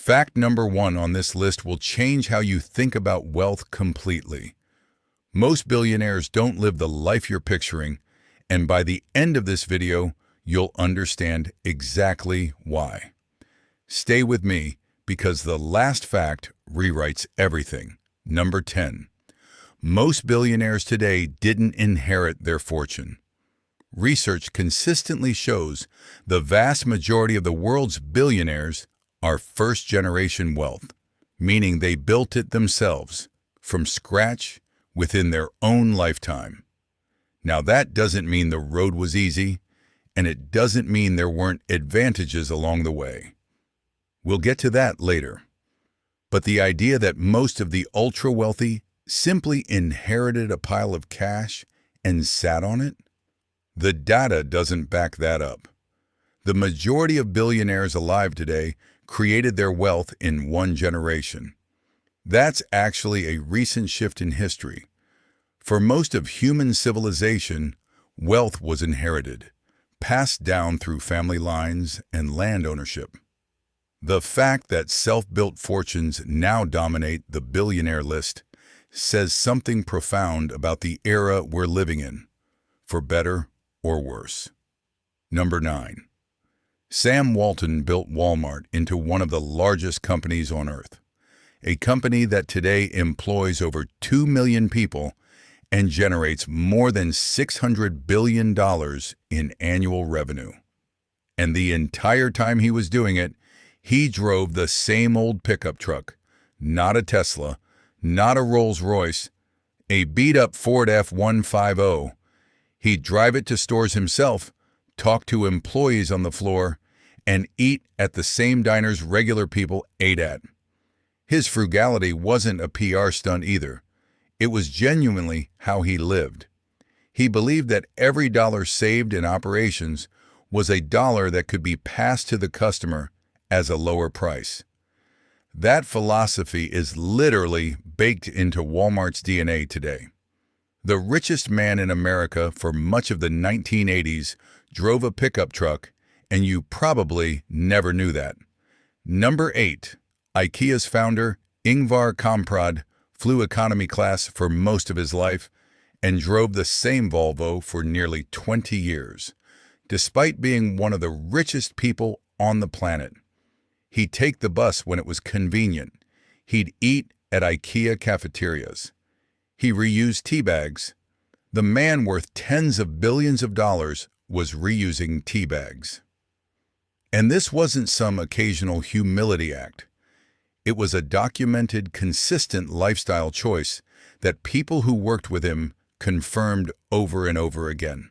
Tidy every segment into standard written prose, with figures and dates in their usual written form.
Fact number 1 on this list will change how you think about wealth completely. Most billionaires don't live the life you're picturing, and by the end of this video, you'll understand exactly why. Stay with me, because the last fact rewrites everything. Number 10. Most billionaires today didn't inherit their fortune. Research consistently shows the vast majority of the world's billionaires are first-generation wealth, meaning they built it themselves, from scratch, within their own lifetime. Now that doesn't mean the road was easy, and it doesn't mean there weren't advantages along the way. We'll get to that later. But the idea that most of the ultra-wealthy simply inherited a pile of cash and sat on it? The data doesn't back that up. The majority of billionaires alive today created their wealth in one generation. That's actually a recent shift in history. For most of human civilization, wealth was inherited, passed down through family lines and land ownership. The fact that self-built fortunes now dominate the billionaire list says something profound about the era we're living in, for better or worse. Number 9. Sam Walton built Walmart into one of the largest companies on earth, a company that today employs over 2 million people and generates more than $600 billion in annual revenue. And the entire time he was doing it, he drove the same old pickup truck, not a Tesla, not a Rolls-Royce, a beat-up Ford F-150. He'd drive it to stores himself, talk to employees on the floor, and eat at the same diners regular people ate at. His frugality wasn't a PR stunt either. It was genuinely how he lived. He believed that every dollar saved in operations was a dollar that could be passed to the customer as a lower price. That philosophy is literally baked into Walmart's DNA today. The richest man in America for much of the 1980s drove a pickup truck, and you probably never knew that. Number 8. IKEA's founder, Ingvar Kamprad, flew economy class for most of his life and drove the same Volvo for nearly 20 years, despite being one of the richest people on the planet. He'd take the bus when it was convenient. He'd eat at IKEA cafeterias. He reused tea bags. The man worth tens of billions of dollars was reusing tea bags. And this wasn't some occasional humility act. It was a documented, consistent lifestyle choice that people who worked with him confirmed over and over again.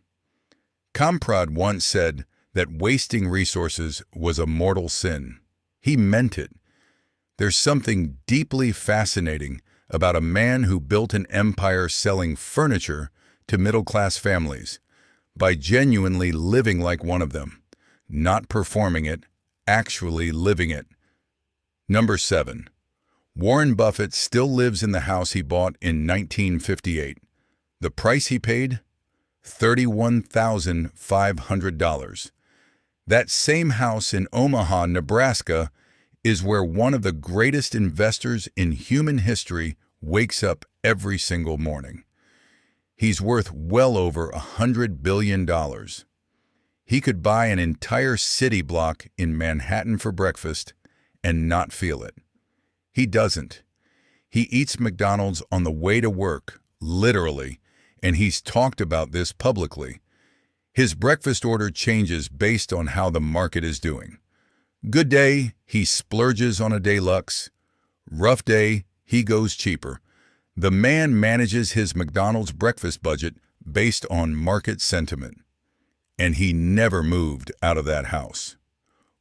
Kamprad once said that wasting resources was a mortal sin. He meant it. There's something deeply fascinating about a man who built an empire selling furniture to middle-class families by genuinely living like one of them, not performing it, actually living it. Number 7. Warren Buffett still lives in the house he bought in 1958. The price he paid? $31,500. That same house in Omaha, Nebraska, is where one of the greatest investors in human history wakes up every single morning. He's worth well over $100 billion. He could buy an entire city block in Manhattan for breakfast and not feel it. He doesn't. He eats McDonald's on the way to work, literally, and he's talked about this publicly. His breakfast order changes based on how the market is doing. Good day, he splurges on a deluxe. Rough day, he goes cheaper. The man manages his McDonald's breakfast budget based on market sentiment. And he never moved out of that house.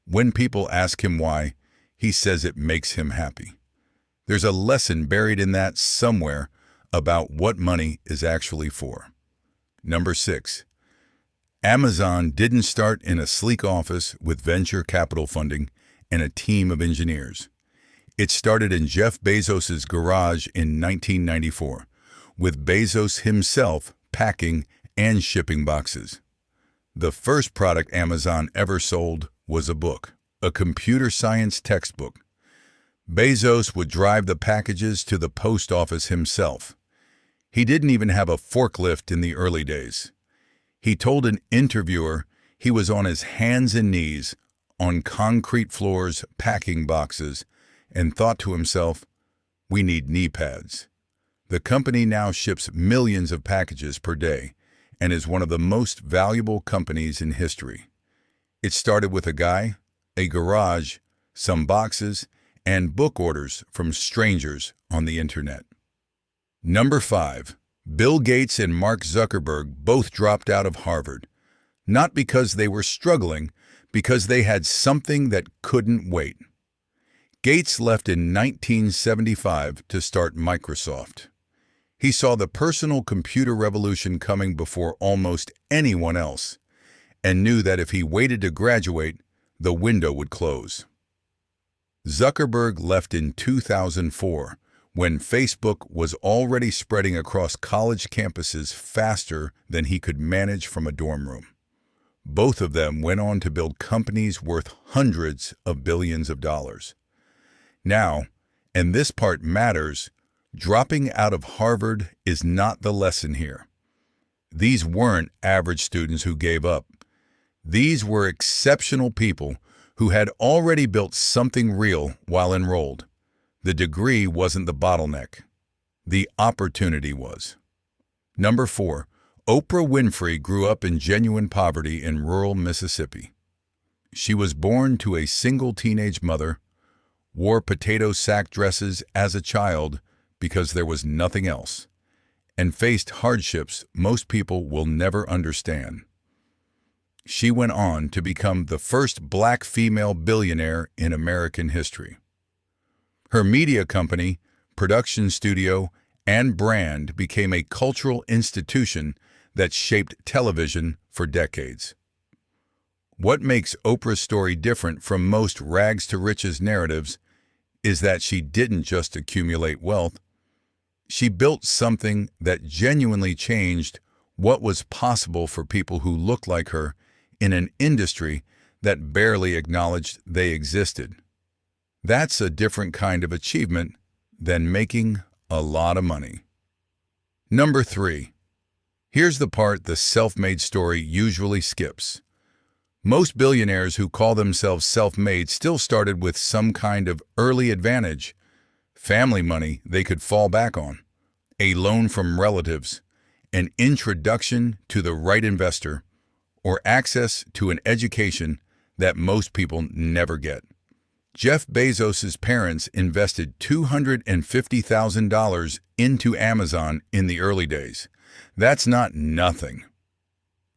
When people ask him why, he says it makes him happy. There's a lesson buried in that somewhere about what money is actually for. Number 6. Amazon didn't start in a sleek office with venture capital funding and a team of engineers. It started in Jeff Bezos's garage in 1994, with Bezos himself packing and shipping boxes. The first product Amazon ever sold was a book, a computer science textbook. Bezos would drive the packages to the post office himself. He didn't even have a forklift in the early days. He told an interviewer he was on his hands and knees on concrete floors packing boxes and thought to himself, "We need knee pads." The company now ships millions of packages per day and is one of the most valuable companies in history. It started with a guy, a garage, some boxes, and book orders from strangers on the internet. Number 5. Bill Gates and Mark Zuckerberg both dropped out of Harvard, not because they were struggling, because they had something that couldn't wait. Gates left in 1975 to start Microsoft. He saw the personal computer revolution coming before almost anyone else, and knew that if he waited to graduate, the window would close. Zuckerberg left in 2004, when Facebook was already spreading across college campuses faster than he could manage from a dorm room. Both of them went on to build companies worth hundreds of billions of dollars. Now, and this part matters, dropping out of Harvard is not the lesson here. These weren't average students who gave up. These were exceptional people who had already built something real while enrolled. The degree wasn't the bottleneck. The opportunity was. Number 4. Oprah Winfrey grew up in genuine poverty in rural Mississippi. She was born to a single teenage mother, wore potato sack dresses as a child because there was nothing else, and faced hardships most people will never understand. She went on to become the first black female billionaire in American history. Her media company, production studio, and brand became a cultural institution that shaped television for decades. What makes Oprah's story different from most rags-to-riches narratives is that she didn't just accumulate wealth. She built something that genuinely changed what was possible for people who looked like her in an industry that barely acknowledged they existed. That's a different kind of achievement than making a lot of money. Number 3. Here's the part the self-made story usually skips. Most billionaires who call themselves self-made still started with some kind of early advantage, family money they could fall back on, a loan from relatives, an introduction to the right investor, or access to an education that most people never get. Jeff Bezos' parents invested $250,000 into Amazon in the early days. That's not nothing.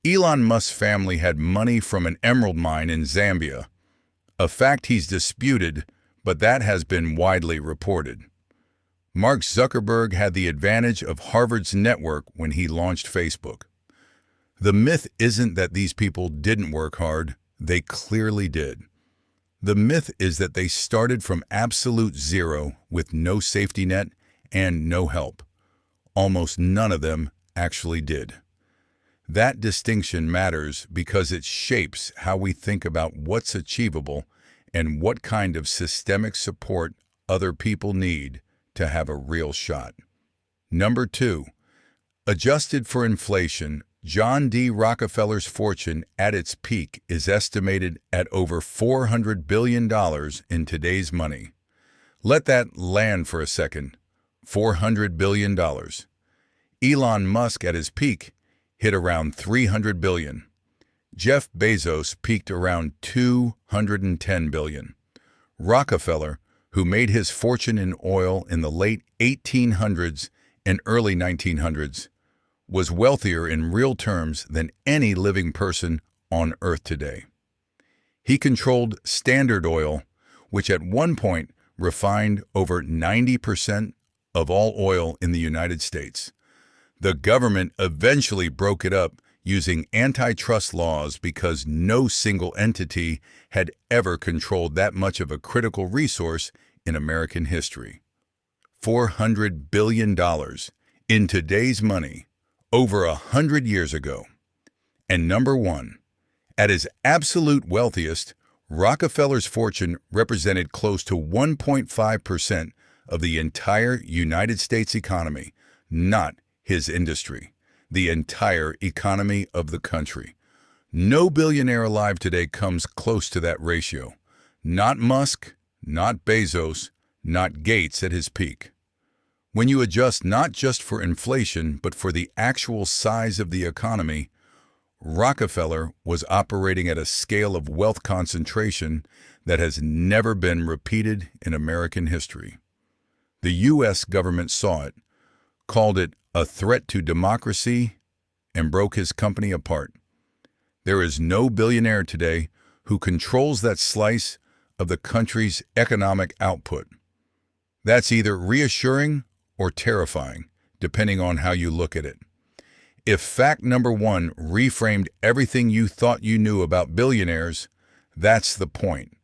Elon Musk's family had money from an emerald mine in Zambia, a fact he's disputed, but that has been widely reported. Mark Zuckerberg had the advantage of Harvard's network when he launched Facebook. The myth isn't that these people didn't work hard, they clearly did. The myth is that they started from absolute zero with no safety net and no help. Almost none of them actually did. That distinction matters because it shapes how we think about what's achievable and what kind of systemic support other people need to have a real shot. Number 2. Adjusted for inflation, John D. Rockefeller's fortune at its peak is estimated at over $400 billion in today's money. Let that land for a second. $400 billion. Elon Musk at his peak hit around $300 billion. Jeff Bezos peaked around $210 billion. Rockefeller, who made his fortune in oil in the late 1800s and early 1900s, was wealthier in real terms than any living person on Earth today. He controlled Standard Oil, which at one point refined over 90% of all oil in the United States. The government eventually broke it up using antitrust laws because no single entity had ever controlled that much of a critical resource in American history. $400 billion in today's money, over 100 years ago. And number 1, at his absolute wealthiest, Rockefeller's fortune represented close to 1.5% of the entire United States economy, not his industry, the entire economy of the country. No billionaire alive today comes close to that ratio. Not Musk, not Bezos, not Gates at his peak. When you adjust not just for inflation, but for the actual size of the economy, Rockefeller was operating at a scale of wealth concentration that has never been repeated in American history. The U.S. government saw it, called it a threat to democracy, and broke his company apart. There is no billionaire today who controls that slice of the country's economic output. That's either reassuring or terrifying, depending on how you look at it. If fact number one reframed everything you thought you knew about billionaires, that's the point.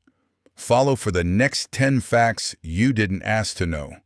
Follow for the next 10 facts you didn't ask to know.